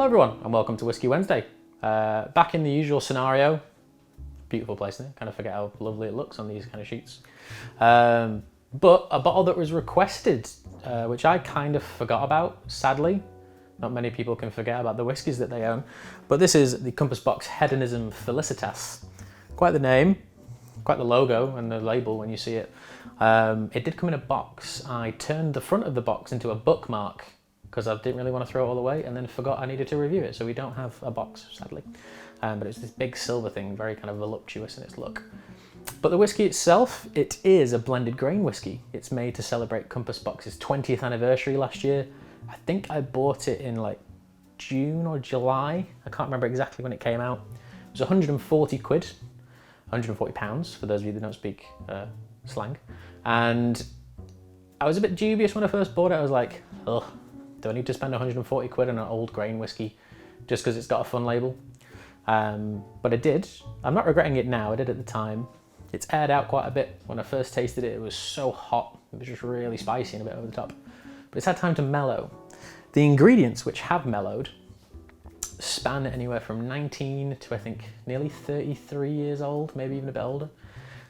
Hello everyone and welcome to Whiskey Wednesday. Back in the usual scenario, beautiful place there, kind of forget how lovely it looks on these kind of sheets. But a bottle that was requested, which I kind of forgot about, sadly. Not many people can forget about the whiskies that they own. But this is the Compass Box Hedonism Felicitas. Quite the name, quite the logo and the label when you see it. It did come in a box. I turned the front of the box into a bookmark because I didn't really want to throw it all away and then forgot I needed to review it. So we don't have a box, sadly. But it's this big silver thing, very kind of voluptuous in its look. But the whiskey itself, it is a blended grain whiskey. It's made to celebrate Compass Box's 20th anniversary last year. I think I bought it in like June or July. I can't remember exactly when it came out. It was 140 quid, 140 pounds for those of you that don't speak slang. And I was a bit dubious when I first bought it. I was like, ugh, do I need to spend 140 quid on an old grain whiskey just because it's got a fun label? But I did. I'm not regretting it now. I did at the time. It's aired out quite a bit. When I first tasted it, it was so hot. It was just really spicy and a bit over the top. But it's had time to mellow. The ingredients which have mellowed span anywhere from 19 to I think nearly 33 years old, maybe even a bit older.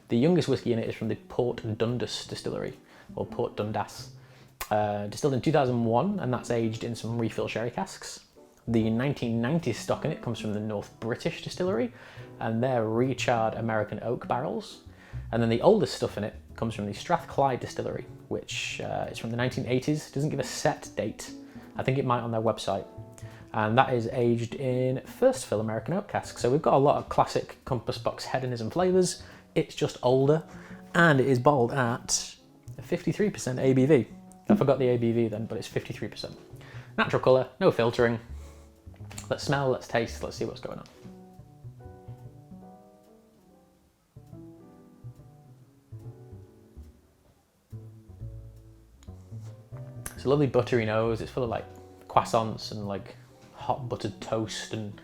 The youngest whiskey in it is from the Port Dundas distillery, or Port Dundas. Distilled in 2001, and that's aged in some refill sherry casks. The 1990s stock in it comes from the North British distillery, and they're recharred American oak barrels. And then the oldest stuff in it comes from the Strathclyde distillery, which is from the 1980s. It doesn't give a set date. I think it might on their website. And that is aged in first fill American oak casks. So we've got a lot of classic Compass Box Hedonism flavours. It's just older, and it is bottled at 53% ABV. I forgot the ABV then, but it's 53%. Natural colour, no filtering. Let's smell, let's taste, let's see what's going on. It's a lovely buttery nose. It's full of like croissants and like hot buttered toast and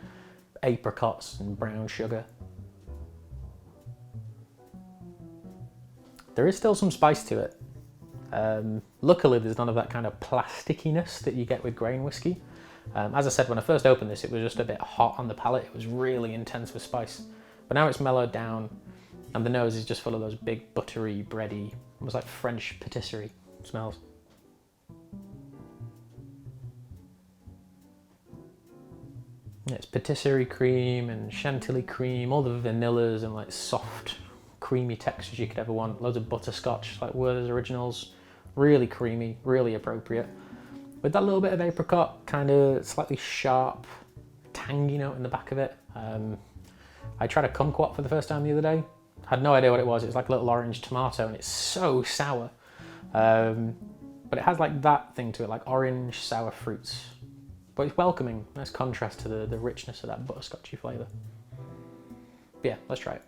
apricots and brown sugar. There is still some spice to it. Luckily, there's none of that kind of plastickiness that you get with grain whiskey. As I said, when I first opened this, it was just a bit hot on the palate. It was really intense with spice. But now it's mellowed down, and the nose is just full of those big buttery, bready, almost like French patisserie smells. Yeah, it's patisserie cream and chantilly cream, all the vanillas and like soft, creamy textures you could ever want. Loads of butterscotch, like Werther's Originals. Really creamy, really appropriate. With that little bit of apricot, kind of slightly sharp, tangy note in the back of it. I tried a kumquat for the first time the other day. Had no idea what it was. It was like a little orange tomato and it's so sour. But it has like that thing to it, like orange sour fruits. But it's welcoming, nice contrast to the richness of that butterscotchy flavour. But yeah, let's try it.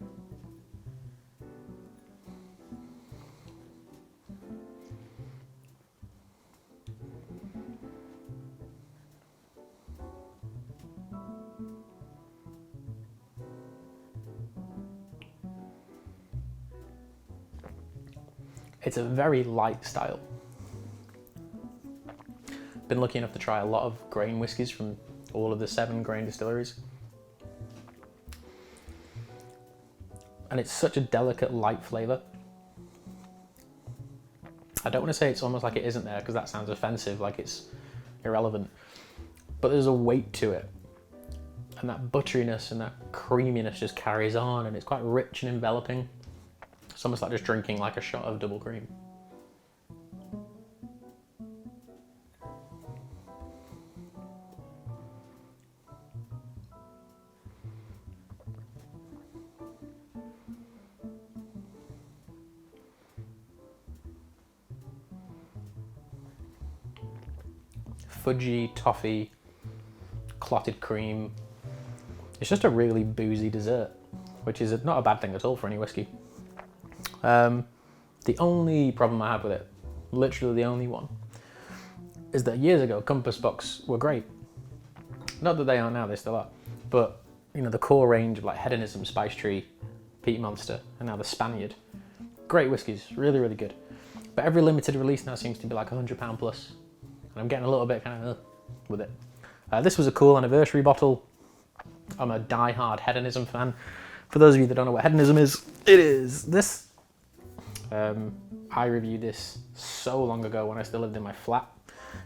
It's a very light style. Been lucky enough to try a lot of grain whiskies from all of the 7 grain distilleries. And it's such a delicate, light flavour. I don't want to say it's almost like it isn't there because that sounds offensive, like it's irrelevant. But there's a weight to it. And that butteriness and that creaminess just carries on, and it's quite rich and enveloping. It's almost like just drinking like a shot of double cream. Fudgy, toffee, clotted cream. It's just a really boozy dessert, which is not a bad thing at all for any whiskey. The only problem I have with it, literally the only one, is that years ago Compass Box were great. Not that they are now, they still are. But you know, the core range of like Hedonism, Spice Tree, Peat Monster, and now the Spaniard. Great whiskies, really, really good. But every limited release now seems to be like £100 plus. And I'm getting a little bit kind of with it. This was a cool anniversary bottle. I'm a die-hard Hedonism fan. For those of you that don't know what Hedonism is, it is this. I reviewed this so long ago when I still lived in my flat.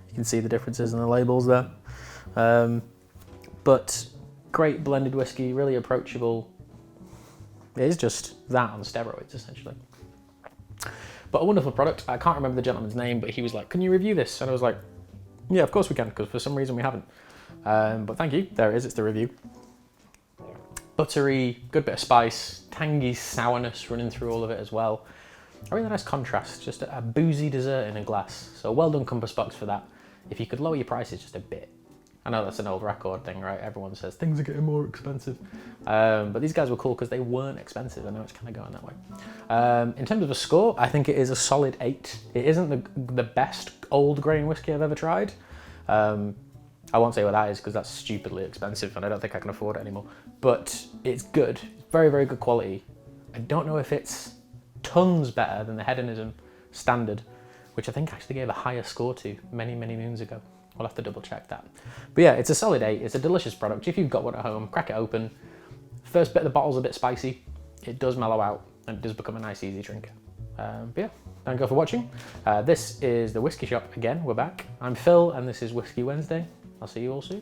You can see the differences in the labels there. But great blended whiskey, really approachable. It is just that on steroids, essentially. But a wonderful product. I can't remember the gentleman's name, but he was like, can you review this? And I was like, yeah, of course we can, because for some reason we haven't. But thank you. There it is. It's the review. Buttery, good bit of spice, tangy sourness running through all of it as well. A really nice contrast, just a boozy dessert in a glass. So well done, Compass Box, for that. If you could lower your prices just a bit. I know that's an old record thing, right? Everyone says things are getting more expensive. But these guys were cool because they weren't expensive. I know it's kind of going that way. In terms of a score, I think it is a solid 8. It isn't the best old grain whiskey I've ever tried. I won't say what that is because that's stupidly expensive and I don't think I can afford it anymore. But it's good. It's very, very good quality. I don't know if it's tons better than the Hedonism standard, which I think actually gave a higher score to many, many moons ago. We'll have to double check that. But yeah, it's a solid 8. It's a delicious product. If you've got one at home, crack it open. First bit of the bottle's a bit spicy. It does mellow out and it does become a nice, easy drink. But yeah, thank you for watching. This is the Whiskey Shop again. We're back. I'm Phil and this is Whiskey Wednesday. I'll see you all soon.